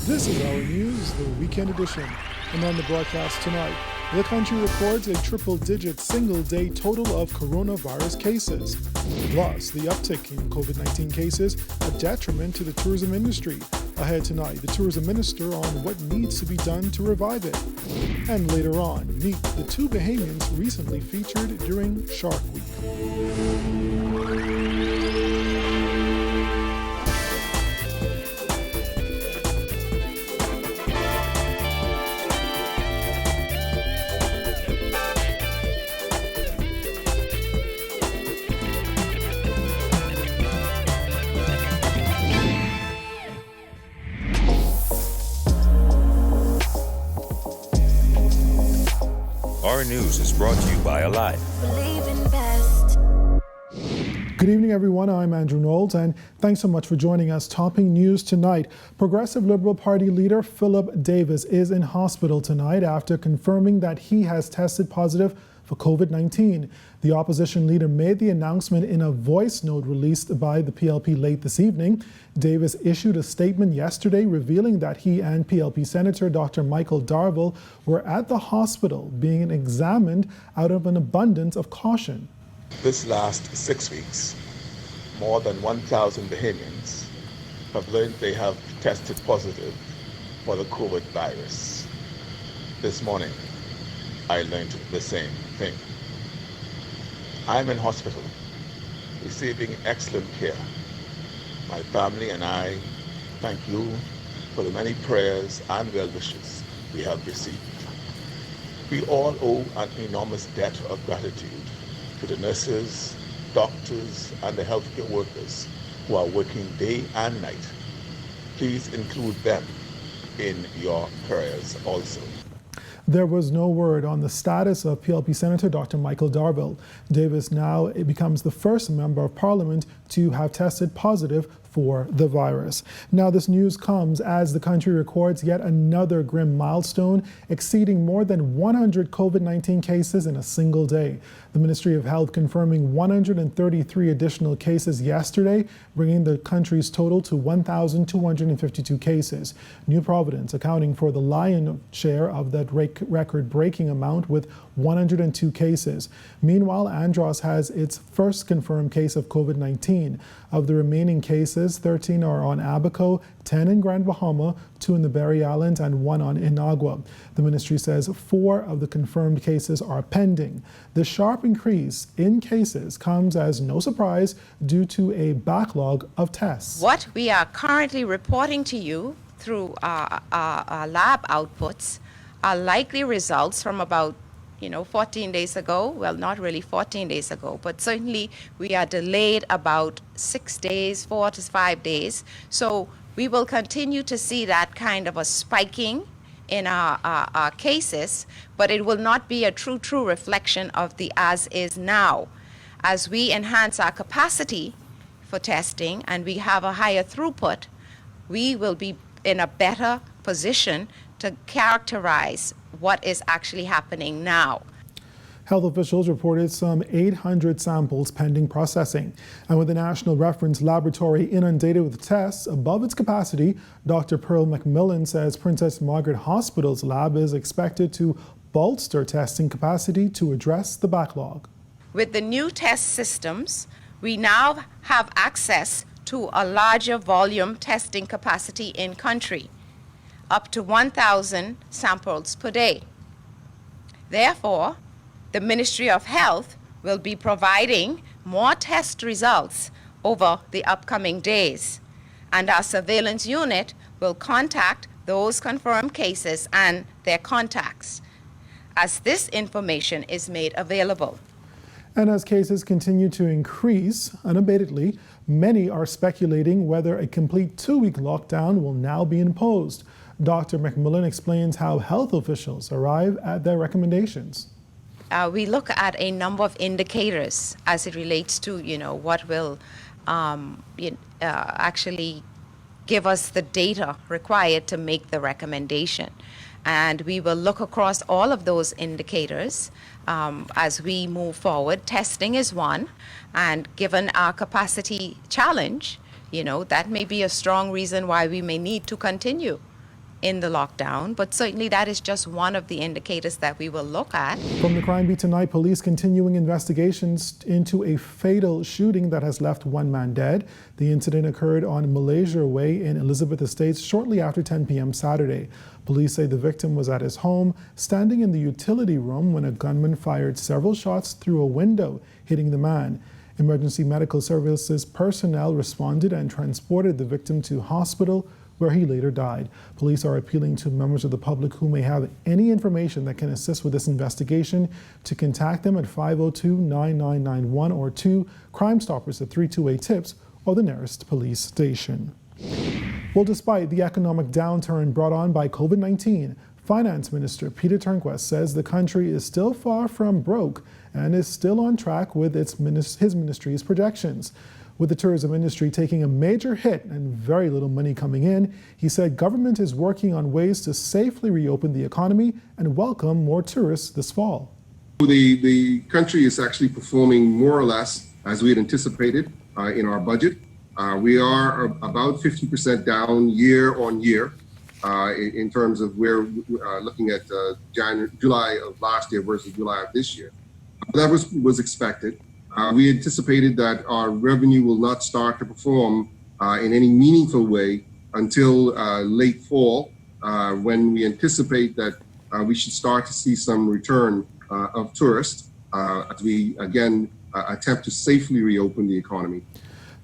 This is our news, the weekend edition. And on the broadcast tonight, the country records a triple-digit single-day total of coronavirus cases. Plus, the uptick in COVID-19 cases, a detriment to the tourism industry. Ahead tonight, the tourism minister on what needs to be done to revive it. And later on, meet the two Bahamians recently featured during Shark Week. Our news is brought to you by Alive. Good evening, everyone. I'm Andrew Knowles, and thanks so much for joining us. Topping news tonight, Progressive Liberal Party leader Philip Davis is in hospital tonight after confirming that he has tested positive for COVID-19. The opposition leader made the announcement in a voice note released by the PLP late this evening. Davis issued a statement yesterday revealing that he and PLP Senator Dr. Michael Darville were at the hospital being examined out of an abundance of caution. This last 6 weeks, more than 1,000 Bahamians have learned they have tested positive for the COVID virus. This morning, I learned the same thing. I'm in hospital, receiving excellent care. My family and I thank you for the many prayers and well wishes we have received. We all owe an enormous debt of gratitude to the nurses, doctors, and the healthcare workers who are working day and night. Please include them in your prayers also. There was no word on the status of PLP Senator Dr. Michael Darville. Davis now becomes the first member of Parliament to have tested positive for the virus. Now, this news comes as the country records yet another grim milestone, exceeding more than 100 COVID-19 cases in a single day. The Ministry of Health confirming 133 additional cases yesterday, bringing the country's total to 1,252 cases. New Providence accounting for the lion's share of that record-breaking amount with 102 cases. Meanwhile, Andros has its first confirmed case of COVID-19. Of the remaining cases, 13 are on Abaco, 10 in Grand Bahama, 2 in the Berry Islands, and 1 on Inagua. The ministry says 4 of the confirmed cases are pending. The sharp increase in cases comes as no surprise due to a backlog of tests. What we are currently reporting to you through our lab outputs are likely results from about 14 days ago. Well, not really 14 days ago, but certainly we are delayed about 6 days, 4 to 5 days. So we will continue to see that kind of a spiking in our cases, but it will not be a true reflection of the as is now. As we enhance our capacity for testing and we have a higher throughput, we will be in a better position to characterize what is actually happening now. Health officials reported some 800 samples pending processing. And with the National Reference Laboratory inundated with tests above its capacity, Dr. Pearl McMillan says Princess Margaret Hospital's lab is expected to bolster testing capacity to address the backlog. With the new test systems, we now have access to a larger volume testing capacity in country, up to 1,000 samples per day. Therefore, the Ministry of Health will be providing more test results over the upcoming days, and our surveillance unit will contact those confirmed cases and their contacts as this information is made available. And as cases continue to increase unabatedly, many are speculating whether a complete 2-week lockdown will now be imposed. Dr. McMillan explains how health officials arrive at their recommendations. We look at a number of indicators as it relates to, what will actually give us the data required to make the recommendation. And we will look across all of those indicators as we move forward. Testing is one, and given our capacity challenge, that may be a strong reason why we may need to continue in the lockdown, but certainly that is just one of the indicators that we will look at. From the crime beat tonight, police continuing investigations into a fatal shooting that has left one man dead. The incident occurred on Malaysia Way in Elizabeth Estates shortly after 10 p.m. Saturday. Police say the victim was at his home, standing in the utility room when a gunman fired several shots through a window, hitting the man. Emergency medical services personnel responded and transported the victim to hospital, where he later died. Police are appealing to members of the public who may have any information that can assist with this investigation to contact them at 502-9991 or 2 Crime Stoppers at 328-TIPS or the nearest police station. Well, despite the economic downturn brought on by COVID-19, Finance Minister Peter Turnquest says the country is still far from broke and is still on track with his ministry's projections. With the tourism industry taking a major hit and very little money coming in, he said government is working on ways to safely reopen the economy and welcome more tourists this fall. The country is actually performing more or less as we had anticipated in our budget. We are about 50% down year on year in terms of where looking at July of last year versus July of this year. That was expected. We anticipated that our revenue will not start to perform in any meaningful way until late fall, when we anticipate that we should start to see some return of tourists as we again attempt to safely reopen the economy.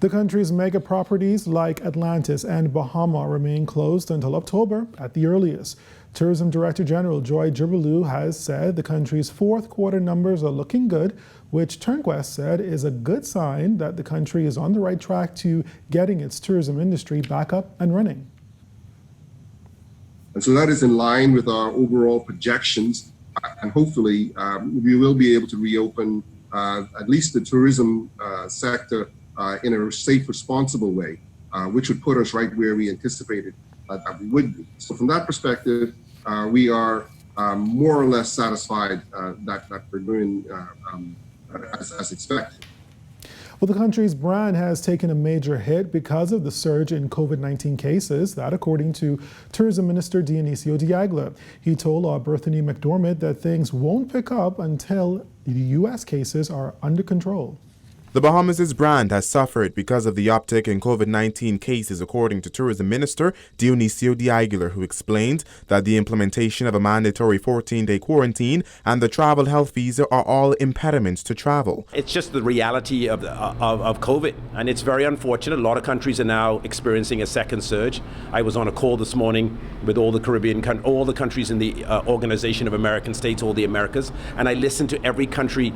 The country's mega properties like Atlantis and Bahamas remain closed until October at the earliest. Tourism Director General Joy Jibalou has said the country's fourth quarter numbers are looking good, which Turnquest said is a good sign that the country is on the right track to getting its tourism industry back up and running. And so that is in line with our overall projections, and hopefully we will be able to reopen at least the tourism sector in a safe, responsible way, which would put us right where we anticipated that we would be. So from that perspective, we are more or less satisfied that we're doing as expected. Well, the country's brand has taken a major hit because of the surge in COVID-19 cases, that according to Tourism Minister Dionisio Diagler. He told our Berthany McDormand that things won't pick up until the U.S. cases are under control. The Bahamas' brand has suffered because of the uptick in COVID-19 cases, according to Tourism Minister Dionisio Diagler, who explained that the implementation of a mandatory 14-day quarantine and the travel health visa are all impediments to travel. It's just the reality of COVID, and it's very unfortunate. A lot of countries are now experiencing a second surge. I was on a call this morning with all the Caribbean, all the countries in the Organization of American States, all the Americas, and I listened to every country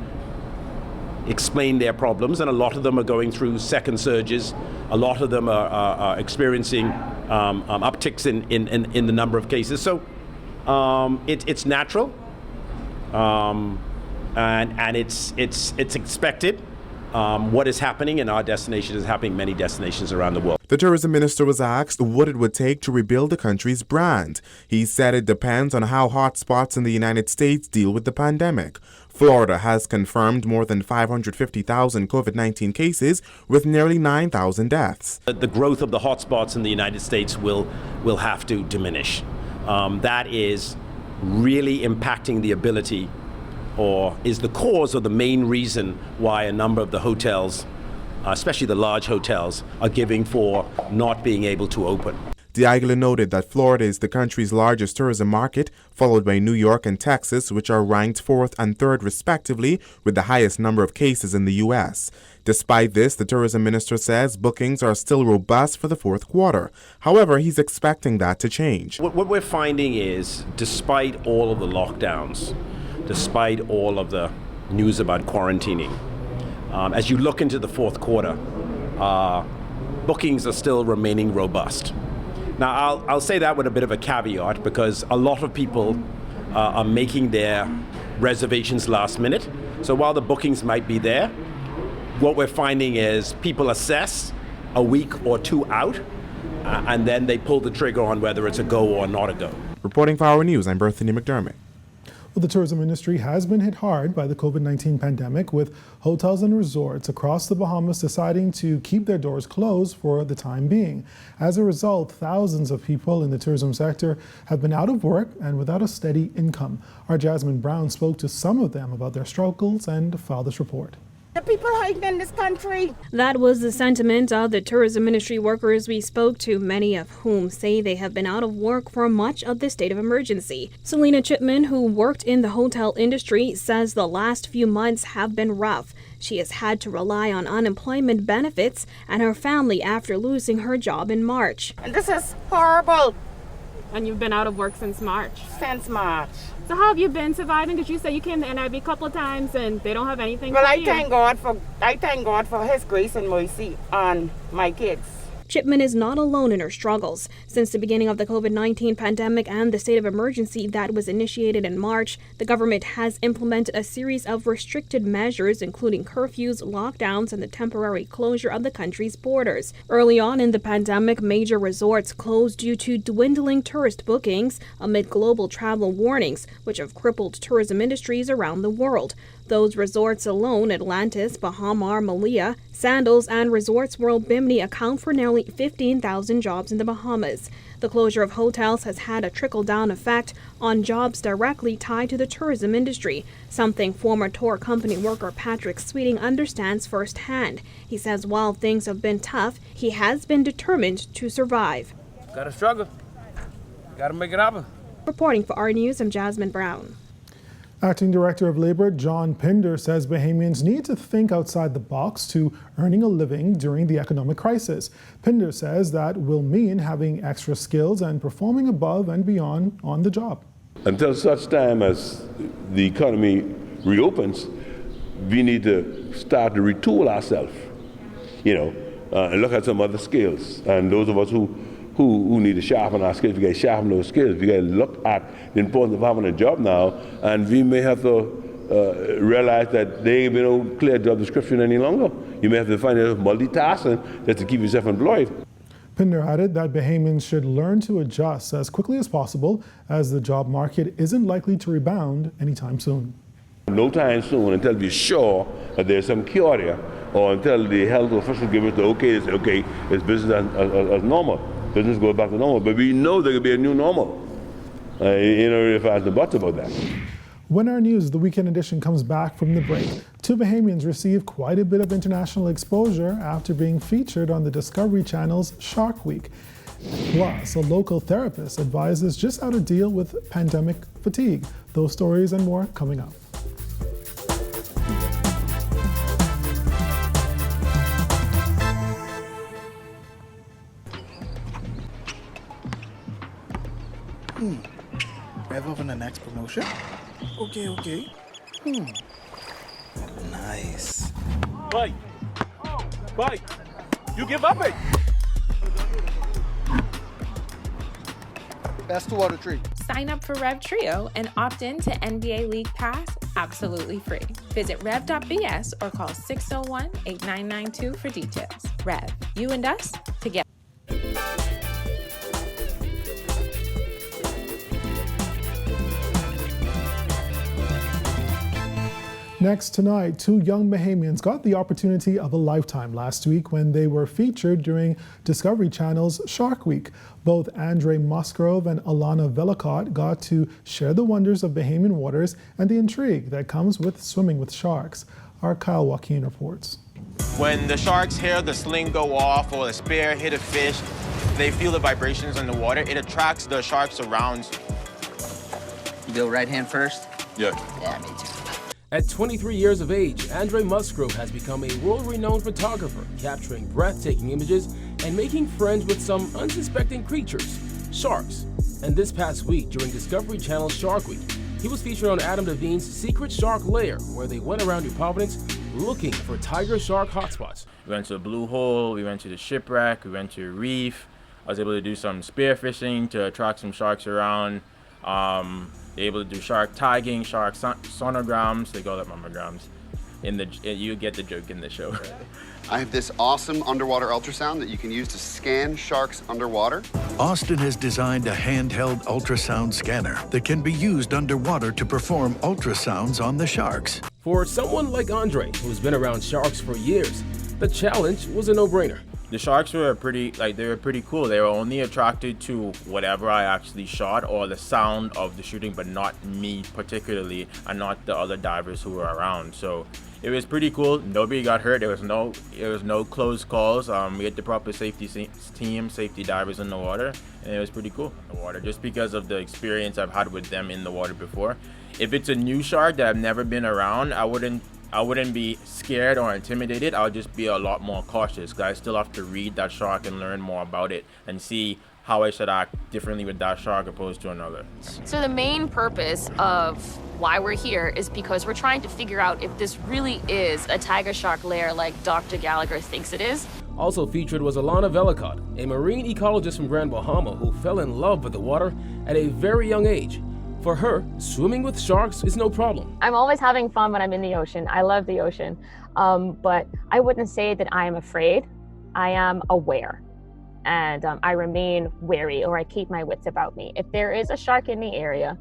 explain their problems, and a lot of them are going through second surges. A lot of them are experiencing upticks in the number of cases. So it's natural, and it's expected. What is happening in our destination is happening in many destinations around the world. The tourism minister was asked what it would take to rebuild the country's brand. He said it depends on how hotspots in the United States deal with the pandemic. Florida has confirmed more than 550,000 COVID-19 cases with nearly 9,000 deaths. The growth of the hotspots in the United States will have to diminish. That is really impacting the ability, or is the cause or the main reason why a number of the hotels, especially the large hotels, are giving for not being able to open. Diagler noted that Florida is the country's largest tourism market, followed by New York and Texas, which are ranked 4th and 3rd respectively, with the highest number of cases in the U.S. Despite this, the tourism minister says bookings are still robust for the fourth quarter. However, he's expecting that to change. What we're finding is, despite all of the lockdowns, despite all of the news about quarantining, as you look into the fourth quarter, bookings are still remaining robust. Now, I'll say that with a bit of a caveat, because a lot of people are making their reservations last minute. So while the bookings might be there, what we're finding is people assess a week or two out, and then they pull the trigger on whether it's a go or not a go. Reporting for Our News, I'm Berthany McDermott. Well, the tourism industry has been hit hard by the COVID-19 pandemic, with hotels and resorts across the Bahamas deciding to keep their doors closed for the time being. As a result, thousands of people in the tourism sector have been out of work and without a steady income. Our Jasmine Brown spoke to some of them about their struggles and filed this report. The people hiding in this country. That was the sentiment of the tourism industry workers we spoke to, many of whom say they have been out of work for much of the state of emergency. Selena Chipman, who worked in the hotel industry, says the last few months have been rough. She has had to rely on unemployment benefits and her family after losing her job in March. And this is horrible. And you've been out of work since March? Since March. So how have you been surviving? Because you said you came to NIB a couple of times and they don't have anything Well, for I you. thank God for His grace and mercy on my kids. Chipman is not alone in her struggles. Since the beginning of the COVID-19 pandemic and the state of emergency that was initiated in March, the government has implemented a series of restricted measures, including curfews, lockdowns, and the temporary closure of the country's borders. Early on in the pandemic, major resorts closed due to dwindling tourist bookings amid global travel warnings, which have crippled tourism industries around the world. Those resorts alone, Atlantis, Bahamas, MCMILLAN, Sandals, and Resorts World Bimini, account for nearly 15,000 jobs in the Bahamas. The closure of hotels has had a trickle-down effect on jobs directly tied to the tourism industry, something former tour company worker Patrick Sweeting understands firsthand. He says while things have been tough, he has been determined to survive. Gotta struggle. Gotta make it happen. Reporting for our News, I'm Jasmine Brown. Acting Director of Labor John Pinder says Bahamians need to think outside the box to earning a living during the economic crisis. Pinder says that will mean having extra skills and performing above and beyond on the job. Until such time as the economy reopens, we need to start to retool ourselves, and look at some other skills. And those of us who need to sharpen our skills, we got to sharpen those skills. We got to look at the importance of having a job now, and we may have to realize that there ain't no clear job description any longer. You may have to find out multitasking just to keep yourself employed. Pinder added that Bahamians should learn to adjust as quickly as possible, as the job market isn't likely to rebound anytime soon. No time soon, until we're sure that there's some cure there, or until the health officials give us the okay, it's business as normal. Business goes back to normal, but we know there could be a new normal. If I had the buts about that. When our news, the weekend edition, comes back from the break, two Bahamians receive quite a bit of international exposure after being featured on the Discovery Channel's Shark Week. Plus, a local therapist advises just how to deal with pandemic fatigue. Those stories and more coming up. Rev up on the next promotion. Okay. Nice. Bye. You give up it. That's 2 out of 3. Sign up for Rev Trio and opt in to NBA League Pass absolutely free. Visit rev.bs or call 601-8992 for details. Rev, you and us together. Next tonight, two young Bahamians got the opportunity of a lifetime last week when they were featured during Discovery Channel's Shark Week. Both Andre Musgrove and Alana Velicott got to share the wonders of Bahamian waters and the intrigue that comes with swimming with sharks. Our Kyle Joaquin reports. When the sharks hear the sling go off or the spear hit a fish, they feel the vibrations in the water. It attracts the sharks around. You go right hand first? Yeah. Yeah, me too. At 23 years of age, Andre Musgrove has become a world-renowned photographer, capturing breathtaking images and making friends with some unsuspecting creatures, sharks. And this past week, during Discovery Channel's Shark Week, he was featured on Adam Devine's Secret Shark Lair, where they went around New Providence looking for tiger shark hotspots. We went to a blue hole, we went to the shipwreck, we went to a reef. I was able to do some spearfishing to attract some sharks around. Able to do shark tagging, shark sonograms, they call it mammograms. You get the joke in the show. I have this awesome underwater ultrasound that you can use to scan sharks underwater. Austin has designed a handheld ultrasound scanner that can be used underwater to perform ultrasounds on the sharks. For someone like Andre, who's been around sharks for years, the challenge was a no-brainer. The sharks were pretty cool. They were only attracted to whatever I actually shot or the sound of the shooting, but not me particularly, and not the other divers who were around. So it was pretty cool. Nobody got hurt. There was no close calls. We had the proper safety divers in the water, and it was pretty cool in the water, just because of the experience I've had with them in the water before. If it's a new shark that I've never been around, I wouldn't be scared or intimidated. I would just be a lot more cautious, because I still have to read that shark and learn more about it and see how I should act differently with that shark opposed to another. So the main purpose of why we're here is because we're trying to figure out if this really is a tiger shark lair like Dr. Gallagher thinks it is. Also featured was Alana Velicott, a marine ecologist from Grand Bahama who fell in love with the water at a very young age. For her, swimming with sharks is no problem. I'm always having fun when I'm in the ocean. I love the ocean. But I wouldn't say that I am afraid. I am aware. And I remain wary, or I keep my wits about me. If there is a shark in the area,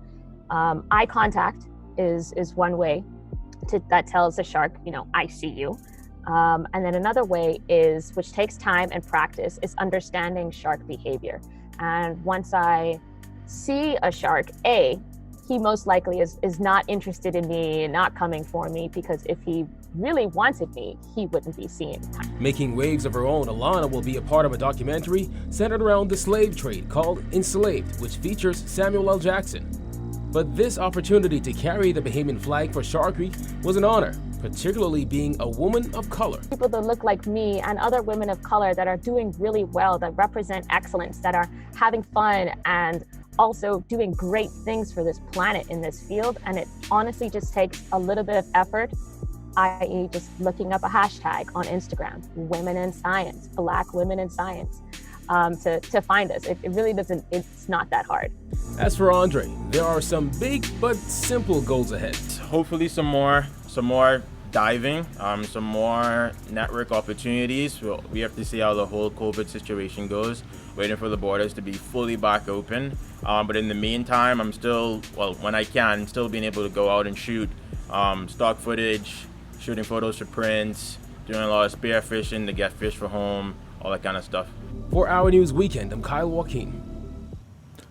eye contact is one way that tells the shark, I see you. And then another way is, which takes time and practice, is understanding shark behavior. And once I see a shark, he most likely is not interested in me, not coming for me, because if he really wanted me, he wouldn't be seeing me. Making waves of her own, Alana will be a part of a documentary centered around the slave trade called Enslaved, which features Samuel L. Jackson. But this opportunity to carry the Bahamian flag for Shark Week was an honor, particularly being a woman of color. People that look like me and other women of color that are doing really well, that represent excellence, that are having fun and also doing great things for this planet in this field. And it honestly just takes a little bit of effort, i.e. just looking up a hashtag on Instagram, women in science, Black women in science, to find us. It really doesn't, it's not that hard. As for Andre, there are some big but simple goals ahead. Hopefully some more diving, some more network opportunities. We have to see how the whole COVID situation goes, waiting for the borders to be fully back open. But in the meantime, I'm still, when I can, still being able to go out and shoot stock footage, shooting photos for prints, doing a lot of spear fishing to get fish for home, all that kind of stuff. For Our News Weekend, I'm Kyle Joaquin.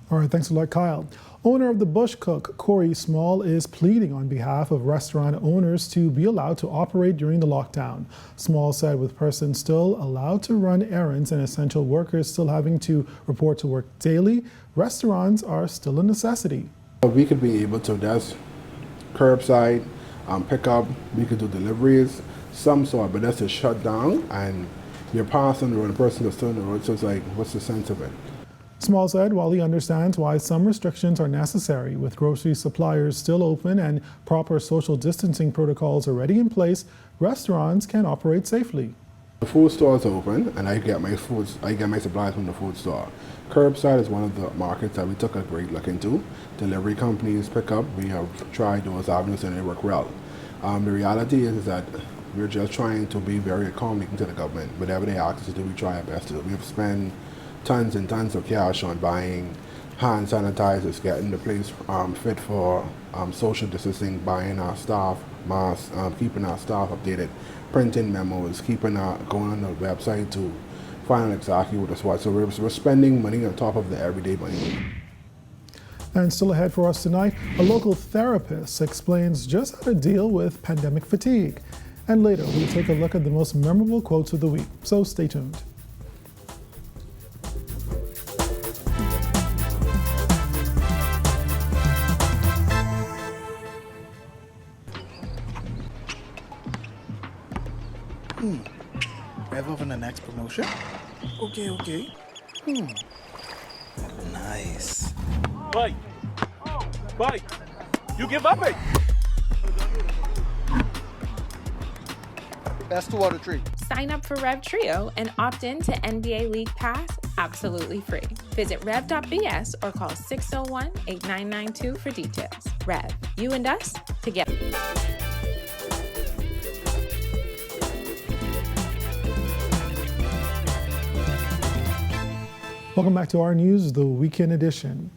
All right, thanks a lot, Kyle. Owner of the Bush Cook, Corey Small, is pleading on behalf of restaurant owners to be allowed to operate during the lockdown. Small said with persons still allowed to run errands and essential workers still having to report to work daily, restaurants are still a necessity. We could be able to just curbside, pick up, we could do deliveries, some sort, but that's a shutdown and you're passing the road, the person is still on the road, so it's like, what's the sense of it? Small said while he understands why some restrictions are necessary, with grocery suppliers still open and proper social distancing protocols already in place, restaurants can operate safely. The food store is open and I get my supplies from the food store. Curbside is one of the markets that we took a great look into. Delivery companies pick up, we have tried those avenues and they work well. The reality is that we're just trying to be very accommodating to the government. Whatever they ask us to do, we try our best to do. We've spent tons and tons of cash on buying hand sanitizers, getting the place fit for social distancing, buying our staff masks, keeping our staff updated, printing memos, going on the website to find out exactly what it's what. So we're spending money on top of the everyday money. And still ahead for us tonight, a local therapist explains just how to deal with pandemic fatigue. And later, we'll take a look at the most memorable quotes of the week. So stay tuned. Rev over the next promotion? Okay. Nice. Bye. You give up it. Best 2 out of 3. Sign up for Rev Trio and opt in to NBA League Pass absolutely free. Visit rev.bs or call 601-8992 for details. Rev, you and us together. Welcome back to our news, the weekend edition.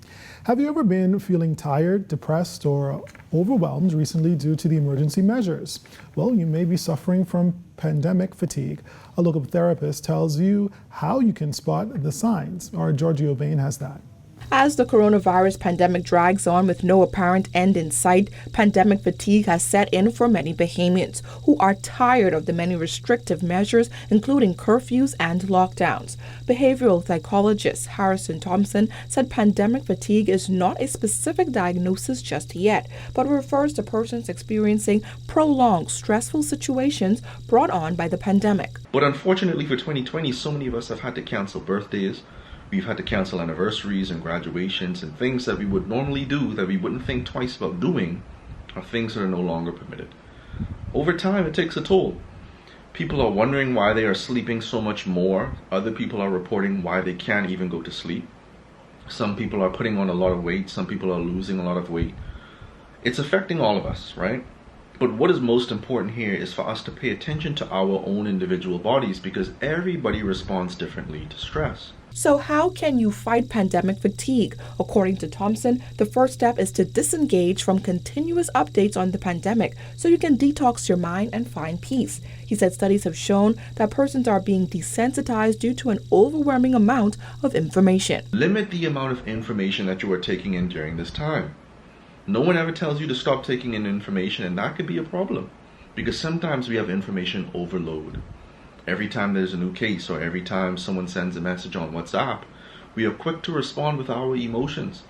Have you ever been feeling tired, depressed, or overwhelmed recently due to the emergency measures? Well, you may be suffering from pandemic fatigue. A local therapist tells you how you can spot the signs. Our Giorgio Bain has that. As the coronavirus pandemic drags on with no apparent end in sight, pandemic fatigue has set in for many Bahamians who are tired of the many restrictive measures, including curfews and lockdowns. Behavioral psychologist Harrison Thompson said pandemic fatigue is not a specific diagnosis just yet, but refers to persons experiencing prolonged stressful situations brought on by the pandemic. But unfortunately for 2020, so many of us have had to cancel birthdays. We've had to cancel anniversaries and graduations, and things that we would normally do that we wouldn't think twice about doing are things that are no longer permitted. Over time, it takes a toll. People are wondering why they are sleeping so much more. Other people are reporting why they can't even go to sleep. Some people are putting on a lot of weight. Some people are losing a lot of weight. It's affecting all of us, right? But what is most important here is for us to pay attention to our own individual bodies, because everybody responds differently to stress. So how can you fight pandemic fatigue? According to Thompson, the first step is to disengage from continuous updates on the pandemic so you can detox your mind and find peace. He said studies have shown that persons are being desensitized due to an overwhelming amount of information. Limit the amount of information that you are taking in during this time. No one ever tells you to stop taking in information, and that could be a problem because sometimes we have information overload. Every time there's a new case or every time someone sends a message on WhatsApp, we are quick to respond with our emotions.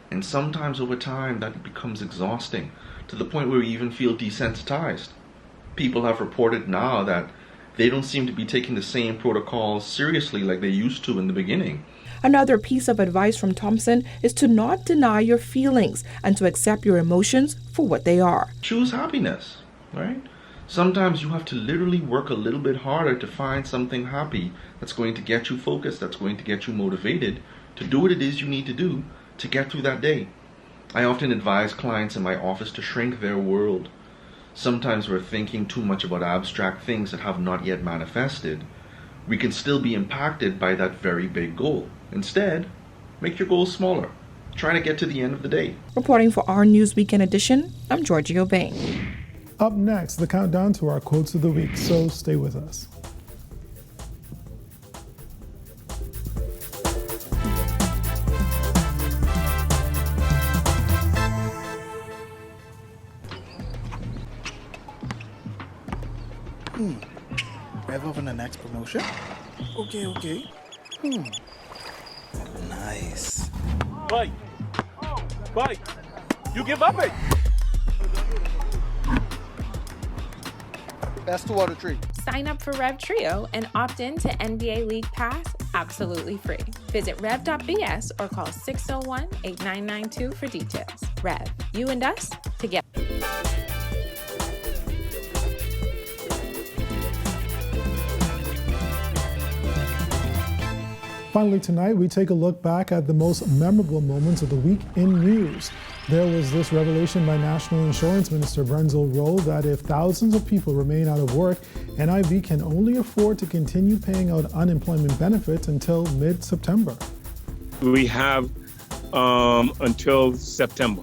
And sometimes over time that becomes exhausting to the point where we even feel desensitized. People have reported now that they don't seem to be taking the same protocols seriously like they used to in the beginning. Another piece of advice from Thompson is to not deny your feelings and to accept your emotions for what they are. Choose happiness, right? Sometimes you have to literally work a little bit harder to find something happy that's going to get you focused, that's going to get you motivated to do what it is you need to do to get through that day. I often advise clients in my office to shrink their world. Sometimes we're thinking too much about abstract things that have not yet manifested. We can still be impacted by that very big goal. Instead, make your goals smaller. Try to get to the end of the day. Reporting for our News Weekend edition, I'm Giorgio Bain. Up next, the countdown to our quotes of the week, so stay with us. Rev up on the next promotion? Okay. Nice. Bye. You give up it. Best 2 out of 3. Sign up for Rev Trio and opt in to NBA League Pass absolutely free. Visit rev.bs or call 601-8992 for details. Rev, you and us together. Finally tonight, we take a look back at the most memorable moments of the week in news. There was this revelation by National Insurance Minister Brenzel Rowe that if thousands of people remain out of work, NIB can only afford to continue paying out unemployment benefits until mid-September. We have until September.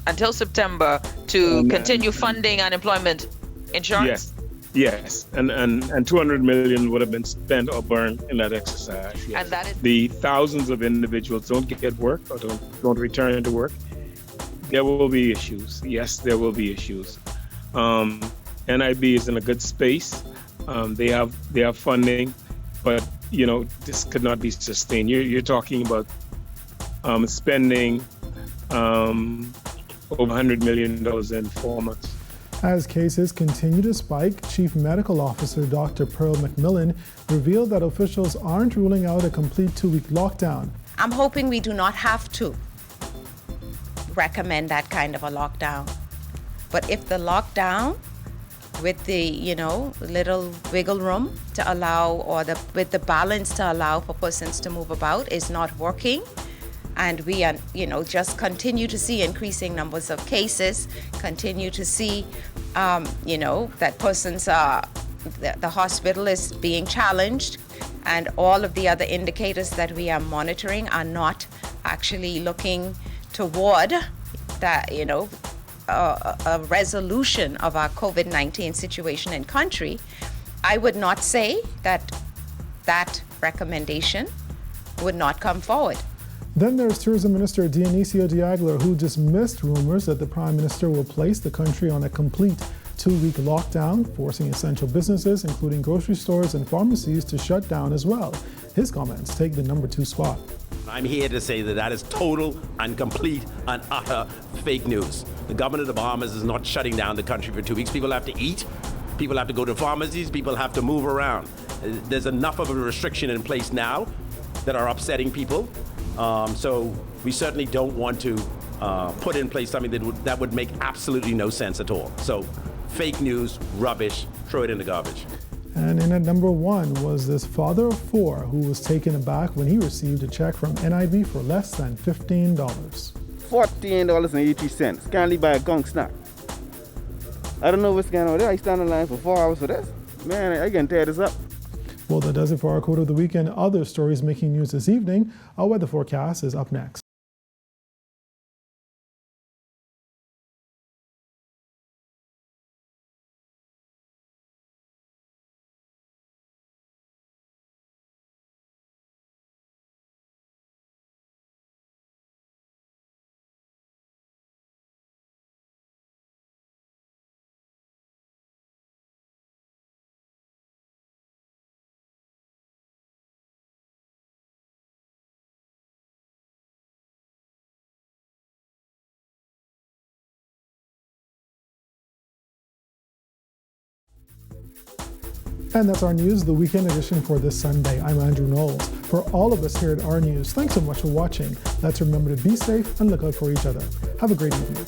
Until September to continue funding unemployment insurance? Yes, and 200 million would have been spent or burned in that exercise. Yes. And that is the thousands of individuals don't get work or don't return to work. There will be issues. Yes, there will be issues. NIB is in a good space. They have funding, but this could not be sustained. You're talking about spending over $100 million in 4 months. As cases continue to spike, Chief Medical Officer Dr. Pearl McMillan revealed that officials aren't ruling out a complete 2-week lockdown. I'm hoping we do not have to recommend that kind of a lockdown. But if the lockdown with the, little wiggle room to allow, or with the balance to allow for persons to move about is not working, and we are, just continue to see increasing numbers of cases, continue to see, that persons are, the hospital is being challenged, and all of the other indicators that we are monitoring are not actually looking toward that, a resolution of our COVID-19 situation in country, I would not say that recommendation would not come forward. Then there's Tourism Minister Dionisio Diagler, who dismissed rumors that the Prime Minister will place the country on a complete 2-week lockdown, forcing essential businesses, including grocery stores and pharmacies, to shut down as well. His comments take the number 2 spot. I'm here to say that is total and complete and utter fake news. The government of the Bahamas is not shutting down the country for 2 weeks. People have to eat, people have to go to pharmacies, people have to move around. There's enough of a restriction in place now that are upsetting people. So we certainly don't want to put in place something that would make absolutely no sense at all. So fake news, rubbish, throw it in the garbage. And in at number 1 was this father of 4 who was taken aback when he received a check from NIB for less than $15. $14.80. Can't buy a gunk snack. I don't know what's going on there. I stand in line for 4 hours for this. Man, I can tear this up. Well, that does it for our Quote of the Weekend. Other stories making news this evening. Our weather forecast is up next. And that's our news, the weekend edition for this Sunday. I'm Andrew Knowles. For all of us here at Our News, thanks so much for watching. Let's remember to be safe and look out for each other. Have a great evening.